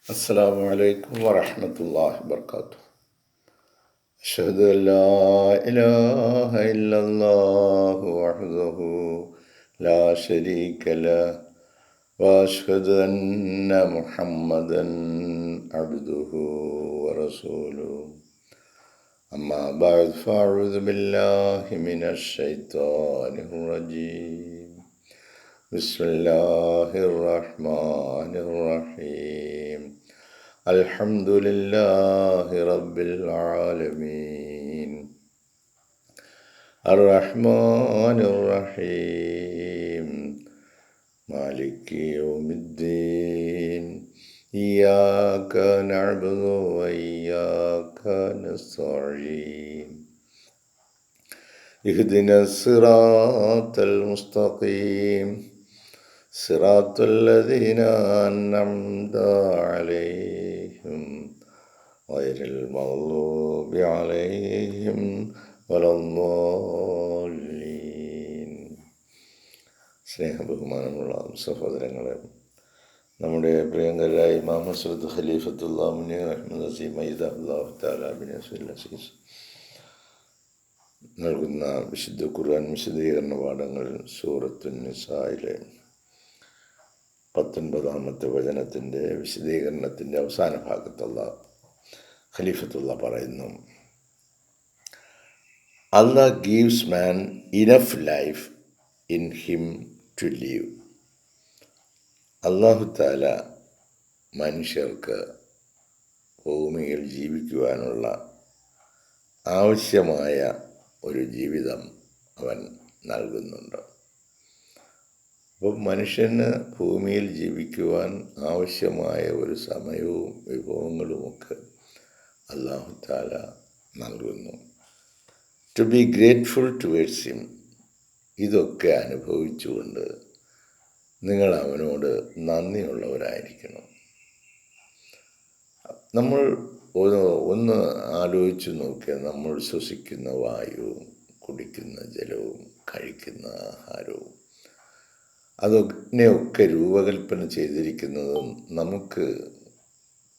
السلام عليكم ورحمة الله وبركاته. أشهد أن لا إله إلا الله وحده لا شريك له وأشهد أن محمدا عبده ورسوله. أما بعد فأعوذ بالله من الشيطان الرجيم. بسم الله الرحمن الرحيم. الحمد لله رب العالمين الرحمن الرحيم مالك يوم الدين إياك نعبد وإياك نستعين اهدنا الصراط المستقيم صراط الذين أنعمت عليهم غير المغضوب عليهم ولا الضالين. സ്നേഹബഹുമാനമുള്ള സഹോദരങ്ങളെ, നമ്മുടെ പ്രിയങ്കരായ ഇമാം ഹസ്രത്ത് ഖലീഫത്തുല്ലാ മുനീർ അഹ്മദ് അസീം മയ്യിദ അല്ലാഹു തആല ബിൻ അസീസ് നൽകുന്ന വിശുദ്ധ ഖുർആൻ വിശദീകരണ പാഠങ്ങൾ സൂറത്തു നിസായിലെ 19-ാമത്തെ വചനത്തിൻ്റെ വിശദീകരണത്തിൻ്റെ അവസാന ഭാഗത്തുള്ള ഖലീഫത്തുള്ള പറയുന്നു, Allah gives man enough life in him to live. അല്ലാഹു തആല മനുഷ്യർക്ക് ഭൂമിയിൽ ജീവിക്കുവാനുള്ള ആവശ്യമായ ഒരു ജീവിതം അവൻ നൽകുന്നുണ്ട്. അപ്പം മനുഷ്യന് ഭൂമിയിൽ ജീവിക്കുവാൻ ആവശ്യമായ ഒരു സമയവും വിഭവങ്ങളുമൊക്കെ അല്ലാഹു തആല നൽകുന്നു. To be grateful towards him. ഇതൊക്കെ അനുഭവിച്ചുകൊണ്ട് നിങ്ങൾ അവനോട് നന്ദിയുള്ളവരായിരിക്കണം. നമ്മൾ ഒന്ന് ആലോചിച്ച് നോക്കിയാൽ നമ്മൾ ശ്വസിക്കുന്ന വായുവും കുടിക്കുന്ന ജലവും കഴിക്കുന്ന ആഹാരവും അതിനെയൊക്കെ രൂപകൽപ്പന ചെയ്തിരിക്കുന്നതും നമുക്ക്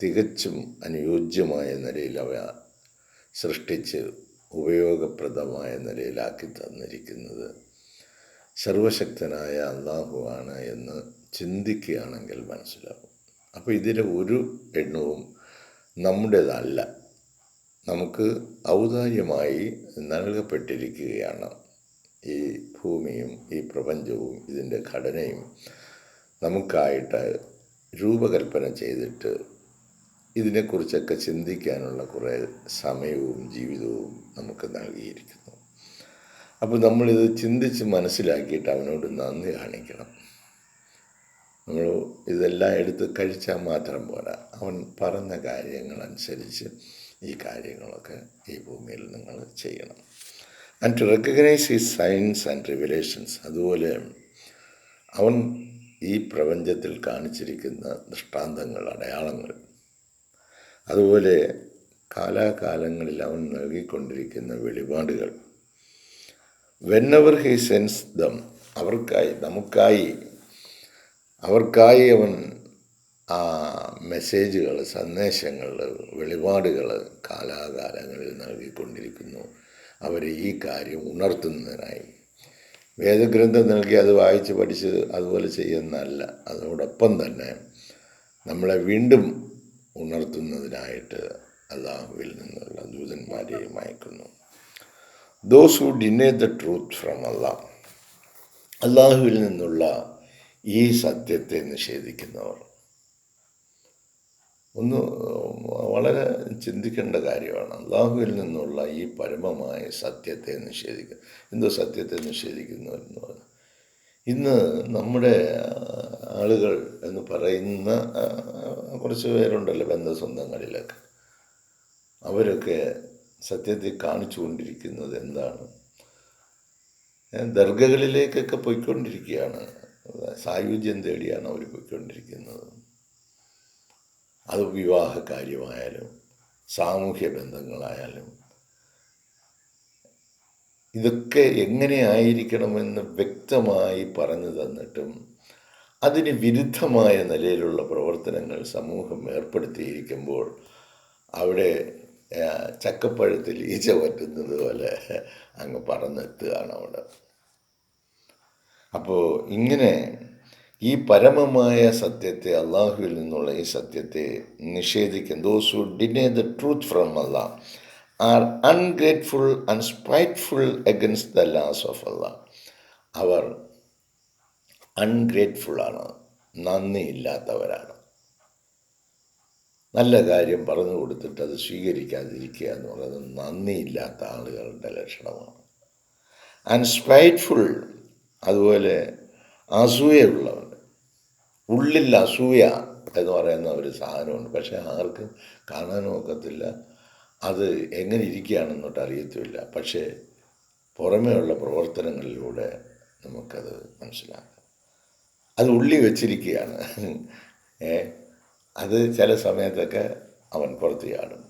തികച്ചും അനുയോജ്യമായ നിലയിൽ അവ സൃഷ്ടിച്ച് ഉപയോഗപ്രദമായ നിലയിലാക്കി തന്നിരിക്കുന്നത് സർവശക്തനായ അല്ലാഹുവാണ് എന്ന് ചിന്തിക്കുകയാണെങ്കിൽ മനസ്സിലാവും. അപ്പോൾ ഇതിലെ ഒരു എണ്ണവും നമ്മുടേതല്ല, നമുക്ക് ഔദാര്യമായി നൽകപ്പെട്ടിരിക്കുകയാണ്. ഈ ഭൂമിയും ഈ പ്രപഞ്ചവും ഇതിൻ്റെ ഘടനയും നമുക്കായിട്ട് രൂപകൽപ്പന ചെയ്തിട്ട് ഇതിനെക്കുറിച്ചൊക്കെ ചിന്തിക്കാനുള്ള കുറേ സമയവും ജീവിതവും നമുക്ക് നൽകിയിരിക്കുന്നു. അപ്പോൾ നമ്മളിത് ചിന്തിച്ച് മനസ്സിലാക്കിയിട്ട് അവനോട് നന്ദി കാണിക്കണം. നമ്മൾ ഇതെല്ലാം എടുത്ത് കഴിച്ചാൽ മാത്രം പോരാ, അവൻ പറഞ്ഞ കാര്യങ്ങളനുസരിച്ച് ഈ കാര്യങ്ങളൊക്കെ ഈ ഭൂമിയിൽ നിങ്ങൾ ചെയ്യണം. And to recognize his signs and revelations. അതുപോലെ അവൻ ഈ പ്രപഞ്ചത്തിൽ കാണിച്ചിരിക്കുന്ന ദൃഷ്ടാന്തങ്ങൾ, അടയാളങ്ങൾ, അതുപോലെ കാലാകാലങ്ങളിൽ അവൻ നൽകിക്കൊണ്ടിരിക്കുന്ന വെളിപാടുകൾ, വെന്നെവർ ഹി സെൻസ് ദം, അവർക്കായി അവൻ ആ മെസ്സേജുകൾ, സന്ദേശങ്ങൾ, വെളിപാടുകൾ കാലാകാലങ്ങളിൽ നൽകിക്കൊണ്ടിരിക്കുന്നു. അവരെ ഈ കാര്യം ഉണർത്തുന്നതിനായി വേദഗ്രന്ഥം നൽകി അത് വായിച്ച് പഠിച്ച് അതുപോലെ ചെയ്യുന്നതല്ല, അതോടൊപ്പം തന്നെ നമ്മളെ വീണ്ടും ഉണർത്തുന്നതിനായിട്ട് അല്ലാഹുവിൽ നിന്നുള്ള ദൂതന്മാരെയും അയക്കുന്നു. Those who deny the truth from Allah. അല്ലാഹുവിൽ നിന്നുള്ള ഈ സത്യത്തെ നിഷേധിക്കുന്നവർ, ഒന്ന് വളരെ ചിന്തിക്കേണ്ട കാര്യമാണ്. അല്ലാഹുവിൽ നിന്നുള്ള ഈ പരമമായ സത്യത്തെ നിഷേധിക്കുക. എന്തോ സത്യത്തെ നിഷേധിക്കുന്നു എന്ന് പറഞ്ഞു. ഇന്ന് നമ്മുടെ ആളുകൾ എന്ന് പറയുന്ന കുറച്ച് പേരുണ്ടല്ലോ ബന്ധുസ്വന്തങ്ങളിലൊക്കെ, അവരൊക്കെ സത്യത്തെ കാണിച്ചു കൊണ്ടിരിക്കുന്നത് എന്താണ്? ദർഗകളിലേക്കൊക്കെ പോയിക്കൊണ്ടിരിക്കുകയാണ്. സായുജ്യം തേടിയാണ് അവർ പോയിക്കൊണ്ടിരിക്കുന്നത്. അത് വിവാഹ കാര്യമായാലും സാമൂഹ്യ ബന്ധങ്ങളായാലും ഇതൊക്കെ എങ്ങനെ ആയിരിക്കണമെന്ന് വ്യക്തമായി പറഞ്ഞു തന്നിട്ടും അതിന് വിരുദ്ധമായ നിലയിലുള്ള പ്രവർത്തനങ്ങൾ സമൂഹം ഏർപ്പെടുത്തിയിരിക്കുമ്പോൾ അവിടെ ചക്കപ്പഴത്തിൽ ഈച്ച പറ്റുന്നത് പോലെ അങ്ങ് പറന്നെത്തുകയാണ് അവിടെ. അപ്പോൾ ഇങ്ങനെ ഈ പരമമായ സത്യത്തെ, അള്ളാഹുവിൽ നിന്നുള്ള ഈ സത്യത്തെ നിഷേധിക്കുന്ന those who deny the truth from Allah are ungrateful and spiteful against the laws of Allah. അവർ അൺഗ്രേറ്റ്ഫുള്ളാണ്, നന്ദിയില്ലാത്തവരാണ്. നല്ല കാര്യം പറഞ്ഞു കൊടുത്തിട്ട് അത് സ്വീകരിക്കാതിരിക്കുക എന്ന് പറയുന്നത് നന്ദിയില്ലാത്ത ആളുകളുടെ ലക്ഷണമാണ്. ആൻഡ് സ്പൈറ്റ്ഫുൾ, അതുപോലെ അസൂയുള്ളവർ. ഉള്ളിൽ അസൂയ എന്ന് പറയുന്ന ഒരു സാധനമുണ്ട്, പക്ഷെ ആർക്കും കാണാനും ഒക്കത്തില്ല, അത് എങ്ങനെ ഇരിക്കുകയാണെന്നൊട്ട് അറിയത്തുമില്ല. പക്ഷേ പുറമേയുള്ള പ്രവർത്തനങ്ങളിലൂടെ നമുക്കത് മനസ്സിലാക്കാം. അത് ഉള്ളി വച്ചിരിക്കുകയാണ്. അത് ചില സമയത്തൊക്കെ അവൻ പുറത്ത് ചാടും.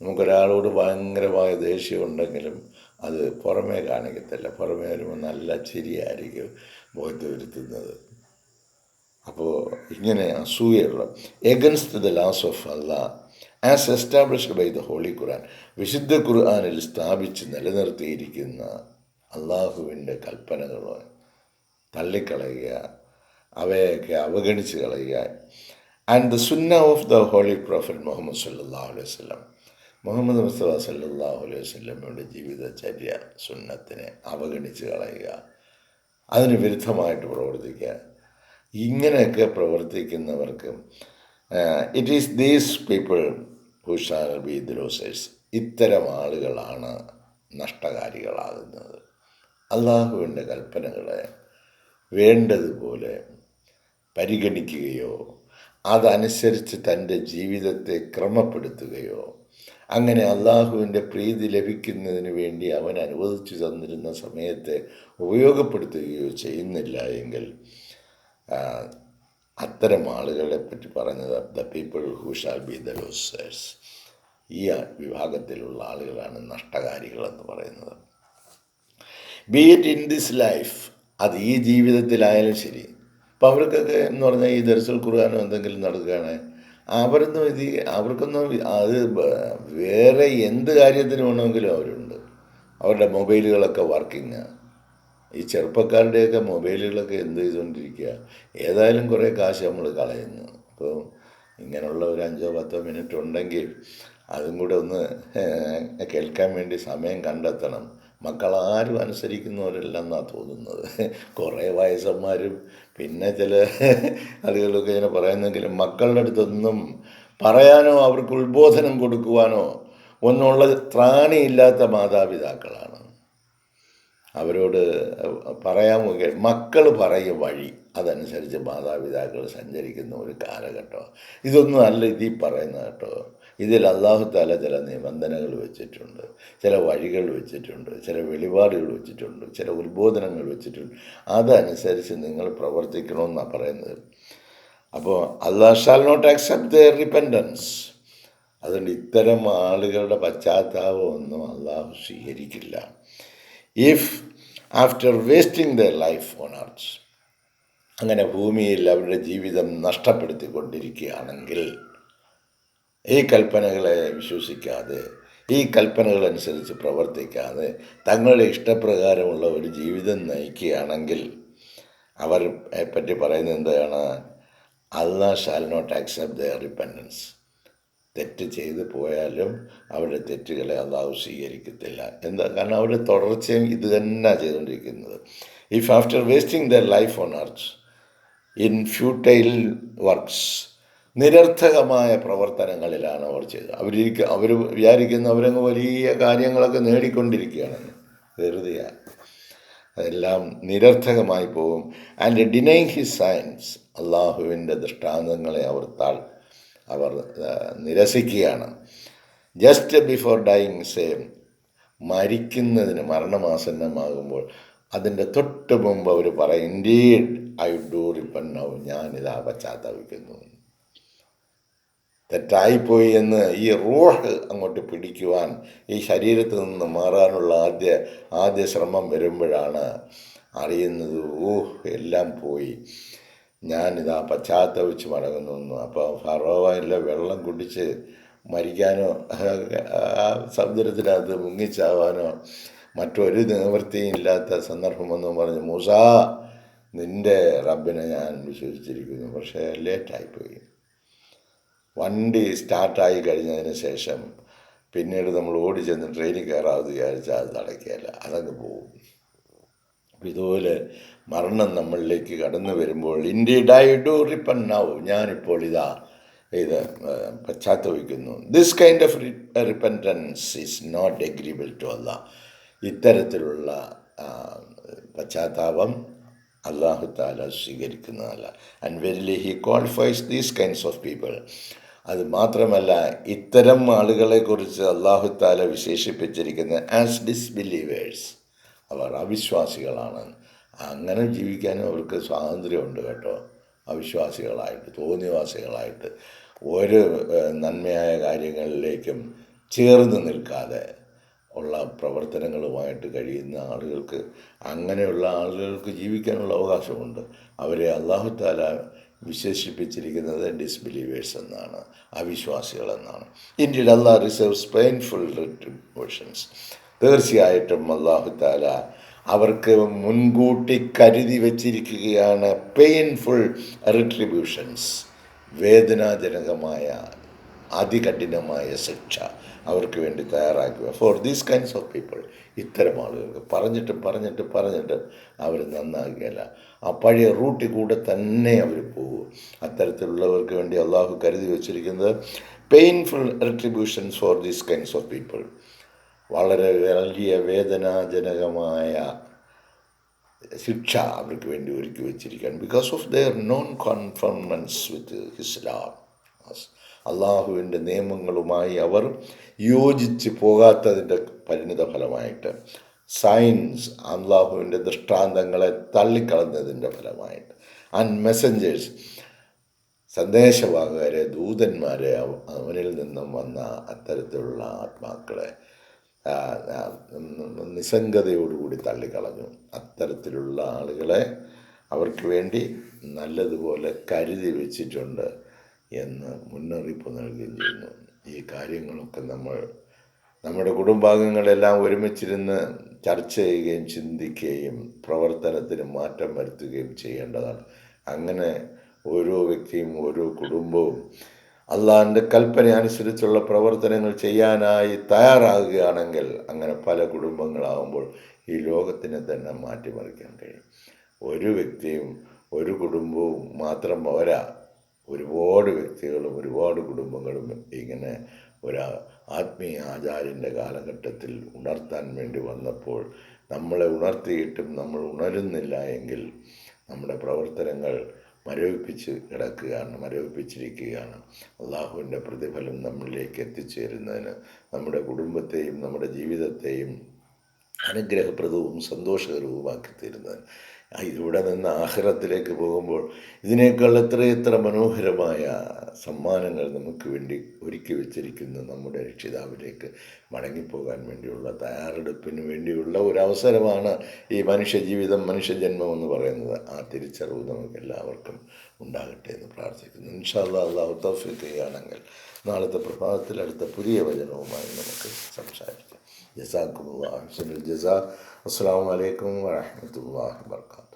നമുക്കൊരാളോട് ഭയങ്കരമായ ദേഷ്യമുണ്ടെങ്കിലും അത് പുറമേ കാണിക്കത്തില്ല. പുറമേ വരുമ്പോൾ നല്ല ചിരിയായിരിക്കും മുഖത്ത് വരുത്തുന്നത്. അപ്പോൾ ഇങ്ങനെ അസൂയുള്ള against the laws of Allah as established by the holy Quran, വിശുദ്ധ ഖുർആനിൽ സ്ഥാപിച്ച് നിലനിർത്തിയിരിക്കുന്ന അള്ളാഹുവിൻ്റെ കൽപ്പനകളെ തള്ളിക്കളയുക, അവയൊക്കെ അവഗണിച്ച് കളയുക. And the Sunnah of the holy prophet Muhammad സല്ലല്ലാഹു അലൈഹി വസല്ലം, മുഹമ്മദ് മുസ്തഫ സല്ലല്ലാഹു അലൈഹി വസല്ലമയുടെ ജീവിതചര്യ സുന്നത്തിനെ അവഗണിച്ച് കളയുക, അതിന് വിരുദ്ധമായിട്ട് പ്രവർത്തിക്കുക. ഇങ്ങനെയൊക്കെ പ്രവർത്തിക്കുന്നവർക്ക് it is these people who shall be the losers. ഇത്തരം ആളുകളാണ് നഷ്ടകാരികളാകുന്നത്. അള്ളാഹുവിൻ്റെ കൽപ്പനകളെ വേണ്ടതുപോലെ പരിഗണിക്കുകയോ അതനുസരിച്ച് തൻ്റെ ജീവിതത്തെ ക്രമപ്പെടുത്തുകയോ അങ്ങനെ അള്ളാഹുവിൻ്റെ പ്രീതി ലഭിക്കുന്നതിന് വേണ്ടി അവൻ അനുവദിച്ചു തന്നിരുന്ന സമയത്തെ ഉപയോഗപ്പെടുത്തുകയോ ചെയ്യുന്നില്ല എങ്കിൽ അത്തരം ആളുകളെ പറ്റി പറഞ്ഞത് the people who shall be the losers. ഈ വിഭാഗത്തിലുള്ള ആളുകളാണ് നഷ്ടകാരികളെന്ന് പറയുന്നത്. B it in this life, അത് ഈ ജീവിതത്തിലായാലും ശരി. അപ്പം അവർക്കൊക്കെ എന്ന് പറഞ്ഞാൽ ഈ ദർസുൽ ഖുർആനോ എന്തെങ്കിലും നടക്കുകയാണ്, അവർക്കൊന്നും അത് വേറെ എന്ത് കാര്യത്തിന് വേണമെങ്കിലും അവരുണ്ട്. അവരുടെ മൊബൈലുകളൊക്കെ വർക്കിങ്ങാണ്. ഈ ചെറുപ്പക്കാരുടെയൊക്കെ മൊബൈലുകളൊക്കെ എന്ത് ചെയ്തുകൊണ്ടിരിക്കുക, ഏതായാലും കുറേ കാശ് നമ്മൾ കളയുന്നു. അപ്പോൾ ഇങ്ങനെയുള്ള ഒരു 5-10 മിനിറ്റ് ഉണ്ടെങ്കിൽ അതും കൂടെ ഒന്ന് കേൾക്കാൻ വേണ്ടി സമയം കണ്ടെത്തണം. മക്കളാരും അനുസരിക്കുന്നവരെല്ലാം എന്നാണ് തോന്നുന്നത്. കുറേ വയസ്സന്മാരും പിന്നെ ചില ആളുകളൊക്കെ ഇങ്ങനെ പറയുന്നെങ്കിലും മക്കളുടെ അടുത്തൊന്നും പറയാനോ അവർക്ക് ഉത്ബോധനം കൊടുക്കുവാനോ ഒന്നുള്ള ത്രാണിയില്ലാത്ത മാതാപിതാക്കളാണ്. അവരോട് പറയാമോ, മക്കൾ പറയും വഴി, അതനുസരിച്ച് മാതാപിതാക്കൾ സഞ്ചരിക്കുന്ന ഒരു കാലഘട്ടം. ഇതൊന്നും അല്ല ഇതിൽ പറയുന്നത് കേട്ടോ. ഇതിൽ അല്ലാഹു തആല ചില നിബന്ധനകൾ വെച്ചിട്ടുണ്ട്, ചില വഴികൾ വെച്ചിട്ടുണ്ട്, ചില വെളിപാടുകൾ വെച്ചിട്ടുണ്ട്, ചില ഉത്ബോധനങ്ങൾ വെച്ചിട്ടുണ്ട്. അതനുസരിച്ച് നിങ്ങൾ പ്രവർത്തിക്കണമെന്നാണ് പറയുന്നത്. അപ്പോൾ Allah shall not accept their repentance. അതുകൊണ്ട് ഇത്തരം ആളുകളുടെ പശ്ചാത്താപമൊന്നും അല്ലാഹു സ്വീകരിക്കില്ല. If after wasting their life on earth, അങ്ങനെ ഭൂമിയിൽ അവരുടെ ജീവിതം നഷ്ടപ്പെടുത്തിക്കൊണ്ടിരിക്കുകയാണെങ്കിൽ, ഈ കൽപ്പനകളെ വിശ്വസിക്കാതെ, ഈ കൽപ്പനകളനുസരിച്ച് പ്രവർത്തിക്കാതെ തങ്ങളുടെ ഇഷ്ടപ്രകാരമുള്ള ഒരു ജീവിതം നയിക്കുകയാണെങ്കിൽ, അവരെ പറ്റി പറയുന്നത് എന്താണ്? Allah shall not accept their repentance. തെറ്റ് ചെയ്ത് പോയാലും അവരുടെ തെറ്റുകളെ അല്ലാഹു സ്വീകരിക്കത്തില്ല. എന്താ? കാരണം അവരുടെ തുടർച്ചയും ഇത് തന്നെയാണ് ചെയ്തുകൊണ്ടിരിക്കുന്നത്. If after wasting their life on earth in futile works, നിരർത്ഥകമായ പ്രവർത്തനങ്ങളിലാണ് അവർ ചെയ്തത്. അവർ വിചാരിക്കുന്ന അവരങ്ങ് വലിയ കാര്യങ്ങളൊക്കെ നേടിക്കൊണ്ടിരിക്കുകയാണെന്ന്. വെറുതെയാണ്, അതെല്ലാം നിരർത്ഥകമായി പോകും. ആൻഡ് ഡിനൈങ് ഹിസ് സയൻസ്, അള്ളാഹുവിൻ്റെ ദൃഷ്ടാന്തങ്ങളെ അവർ നിരസിക്കുകയാണ്. ജസ്റ്റ് ബിഫോർ ഡൈയിങ് സെയിം, മരണമാസന്നമാകുമ്പോൾ അതിൻ്റെ തൊട്ട് മുമ്പ് അവർ പറയും, indeed I do repent now, ഞാനിതാ പശ്ചാത്തപിക്കുന്നു. തെറ്റായിപ്പോയി എന്ന് ഈ റൂഹ് അങ്ങോട്ട് പിടിക്കുവാൻ, ഈ ശരീരത്തിൽ നിന്ന് മാറാനുള്ള ആദ്യ ശ്രമം വരുമ്പോഴാണ് അറിയുന്നത്, എല്ലാം പോയി. ഞാനിതാ പശ്ചാത്തപിച്ച് മടങ്ങുന്നു. അപ്പോൾ ഫറോവയിലെ വെള്ളം കുടിച്ച് മരിക്കാനോ ആ സമുദ്രത്തിനകത്ത് മുങ്ങിച്ചാവാനോ മറ്റൊരു നിവൃത്തിയും ഇല്ലാത്ത സന്ദർഭമെന്നും പറഞ്ഞ്, മൂസാ നിൻ്റെ റബ്ബിനെ ഞാൻ വിശ്വസിച്ചിരിക്കുന്നു. പക്ഷേ ലേറ്റായിപ്പോയി. വണ്ടി സ്റ്റാർട്ടായി കഴിഞ്ഞതിന് ശേഷം പിന്നീട് നമ്മൾ ഓടിച്ചെന്ന് ട്രെയിനിൽ കയറാമെന്ന് വിചാരിച്ചാൽ അത് നടക്കുകയില്ല, അതങ്ങ് പോകും. ഇതുപോലെ മരണം നമ്മളിലേക്ക് കടന്നു വരുമ്പോൾ, indeed I do repent now, ഞാനിപ്പോൾ ഇത് പശ്ചാത്തപിക്കുന്നു. This kind of repentance is not agreeable to Allah. ഇത്തരത്തിലുള്ള പശ്ചാത്താപം അള്ളാഹു താല സ്വീകരിക്കുന്നതല്ല. And verily he qualifies these kinds of people. അത് മാത്രമല്ല, ഇത്തരം ആളുകളെക്കുറിച്ച് അള്ളാഹു താല വിശേഷിപ്പിച്ചിരിക്കുന്നത് ആസ് ഡിസ്ബിലീവേഴ്സ്, അവർ അവിശ്വാസികളാണ്. അങ്ങനെ ജീവിക്കാനും അവർക്ക് സ്വാതന്ത്ര്യമുണ്ട് കേട്ടോ. അവിശ്വാസികളായിട്ട്, തോന്നിവാസികളായിട്ട്, ഒരു നന്മയായ കാര്യങ്ങളിലേക്കും ചേർന്ന് നിൽക്കാതെ ഉള്ള പ്രവർത്തനങ്ങളുമായിട്ട് കഴിയുന്ന ആളുകൾക്ക്, അങ്ങനെയുള്ള ആളുകൾക്ക് ജീവിക്കാനുള്ള അവകാശമുണ്ട്. അവരെ അല്ലാഹു തആല വിശേഷിപ്പിച്ചിരിക്കുന്നത് ഡിസ്ബിലീവേഴ്സ് എന്നാണ്, അവിശ്വാസികളെന്നാണ്. ഇൻഡീഡ് അല്ലാഹ് റിസർവ്സ് പെയിൻഫുൾ റിട്രിബ്യൂഷൻസ്. തീർച്ചയായിട്ടും അല്ലാഹു തആല അവർക്ക് മുൻകൂട്ടി കരുതി വച്ചിരിക്കുകയാണ് പെയിൻഫുൾ റിട്രിബ്യൂഷൻസ്, വേദനാജനകമായ അതികഠിനമായ ശിക്ഷ അവർക്ക് വേണ്ടി തയ്യാറാക്കുക. Four these kinds of people, ഇത്തരം ആളുകൾക്ക്. പറഞ്ഞിട്ട് അവർ നന്നാകുകയല്ല, ആ പഴയ റൂട്ടിൽ കൂടെ തന്നെ അവർ പോകും. അത്തരത്തിലുള്ളവർക്ക് വേണ്ടി അള്ളാഹു കരുതി വച്ചിരിക്കുന്നത് painful retributions for these kinds of people, വളരെ വലിയ വേദനാജനകമായ ശിക്ഷ അവർക്ക് വേണ്ടി ഒരുക്കി വച്ചിരിക്കുകയാണ്. Because of their non conformance with Islam, അള്ളാഹുവിൻ്റെ നിയമങ്ങളുമായി അവർ യോജിച്ച് പോകാത്തതിൻ്റെ പരിണിത ഫലമായിട്ട്, സയൻസ് അള്ളാഹുവിൻ്റെ ദൃഷ്ടാന്തങ്ങളെ തള്ളിക്കളഞ്ഞതിൻ്റെ ഫലമായിട്ട്, ആൻഡ് മെസ്സഞ്ചേഴ്സ് സന്ദേശവാഹകരെ, ദൂതന്മാരെ അവനിൽ നിന്നും വന്ന അത്തരത്തിലുള്ള ആത്മാക്കളെ നിസ്സംഗതയോടുകൂടി തള്ളിക്കളഞ്ഞു. അത്തരത്തിലുള്ള ആളുകളെ അവർക്ക് വേണ്ടി നല്ലതുപോലെ കരുതി വച്ചിട്ടുണ്ട് എന്ന് മുന്നറിയിപ്പ് നൽകുകയും ചെയ്യുന്നു. ഈ കാര്യങ്ങളൊക്കെ നമ്മുടെ കുടുംബാംഗങ്ങളെല്ലാം ഒരുമിച്ചിരുന്ന് ചർച്ച ചെയ്യുകയും ചിന്തിക്കുകയും പ്രവർത്തനത്തിന് മാറ്റം വരുത്തുകയും ചെയ്യേണ്ടതാണ്. അങ്ങനെ ഓരോ വ്യക്തിയും ഓരോ കുടുംബവും അള്ളാഹിൻ്റെ കൽപ്പന അനുസരിച്ചുള്ള പ്രവർത്തനങ്ങൾ ചെയ്യാനായി തയ്യാറാകുകയാണെങ്കിൽ, അങ്ങനെ പല കുടുംബങ്ങളാകുമ്പോൾ ഈ ലോകത്തിനെ തന്നെ മാറ്റിമറിക്കാൻ കഴിയും. ഒരു വ്യക്തിയും ഒരു കുടുംബവും മാത്രം പോരാ, ഒരുപാട് വ്യക്തികളും ഒരുപാട് കുടുംബങ്ങളും ഇങ്ങനെ ഒരു ആത്മീയ ആചാര്യൻ്റെ കാലഘട്ടത്തിൽ ഉണർത്താൻ വേണ്ടി വന്നപ്പോൾ, നമ്മളെ ഉണർത്തിയിട്ടും നമ്മൾ ഉണരുന്നില്ല എങ്കിൽ നമ്മുടെ പ്രവർത്തനങ്ങൾ മരവിപ്പിച്ചിരിക്കുകയാണ്. അള്ളാഹുവിൻ്റെ പ്രതിഫലം നമ്മളിലേക്ക് എത്തിച്ചേരുന്നതിന്, നമ്മുടെ കുടുംബത്തെയും നമ്മുടെ ജീവിതത്തെയും അനുഗ്രഹപ്രദവും സന്തോഷകരവുമാക്കി തീരുന്നതിന്, ഇവിടെ നിന്ന് ആഖിറത്തിലേക്ക് പോകുമ്പോൾ ഇതിനേക്കാൾ എത്രയെത്ര മനോഹരമായ സമ്മാനങ്ങൾ നമുക്ക് വേണ്ടി ഒരുക്കി വച്ചിരിക്കുന്ന നമ്മുടെ രക്ഷിതാവിലേക്ക് മടങ്ങിപ്പോകാൻ വേണ്ടിയുള്ള തയ്യാറെടുപ്പിന് വേണ്ടിയുള്ള ഒരവസരമാണ് ഈ മനുഷ്യജീവിതം, മനുഷ്യജന്മം എന്ന് പറയുന്നത്. ആ തിരിച്ചറിവ് നമുക്ക് എല്ലാവർക്കും ഉണ്ടാകട്ടെ എന്ന് പ്രാർത്ഥിക്കുന്നു. ഇൻഷാ അല്ലാഹ്, അല്ലാഹു തൗഫീഖ് ചെയ്യുകയാണെങ്കിൽ നാളത്തെ പ്രഭാതത്തിൽ അടുത്ത പുതിയ വചനവുമായി നമുക്ക് സംസാരിക്കാം. ജസാക്കുമുല്ലാഹ് ഹുസ്നുൽ ജസാ. അസ്സലാമു അലൈക്കും വറഹ്മത്തുള്ളാഹി വബറകാതുഹു.